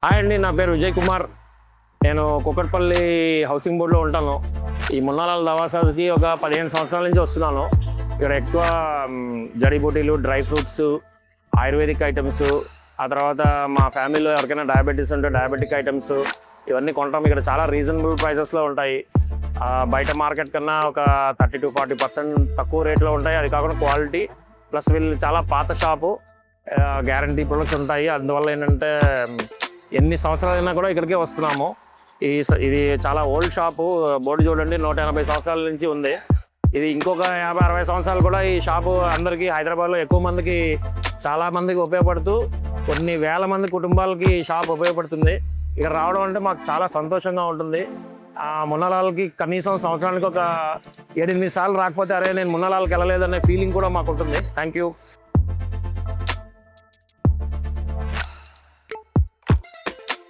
Hi అండి, నా పేరు విజయ్ కుమార్. నేను కుక్కట్పల్లి హౌసింగ్ బోర్డులో ఉంటాను. ఈ మున్నాలాల్ దవాసాకి ఒక 15 సంవత్సరాల నుంచి వస్తున్నాను. ఇక్కడ ఎక్కువ జడీబూటీలు, డ్రై ఫ్రూట్స్, ఆయుర్వేదిక్ ఐటమ్స్, ఆ తర్వాత మా ఫ్యామిలీలో ఎవరికైనా డయాబెటీస్ ఉంటే డయాబెటిక్ ఐటమ్స్ ఇవన్నీ కొంటాం. ఇక్కడ చాలా రీజనబుల్ ప్రైసెస్లో ఉంటాయి. బయట మార్కెట్ కన్నా ఒక 30 to 40% తక్కువ రేట్లో ఉంటాయి. అది కాకుండా క్వాలిటీ ప్లస్ వీళ్ళు చాలా పాత షాపు, గ్యారంటీ ప్రొడక్ట్స్ ఉంటాయి. అందువల్ల ఏంటంటే ఎన్ని సంవత్సరాలైనా కూడా ఇక్కడికే వస్తున్నాము. ఇది చాలా ఓల్డ్ షాపు. బోర్డు చూడండి, 180 సంవత్సరాల నుంచి ఉంది. ఇది ఇంకొక 50-60 సంవత్సరాలు కూడా ఈ షాపు అందరికీ హైదరాబాద్లో ఎక్కువ మందికి, చాలా మందికి ఉపయోగపడుతూ కొన్ని వేల మంది కుటుంబాలకి ఈ షాప్ ఉపయోగపడుతుంది. ఇక్కడ రావడం అంటే మాకు చాలా సంతోషంగా ఉంటుంది. మున్నాలాల్కి కనీసం సంవత్సరానికి ఒక 7-8 సార్లు రాకపోతే అరే నేను మున్నాలాల్కి వెళ్ళలేదనే ఫీలింగ్ కూడా మాకు ఉంటుంది. Thank you.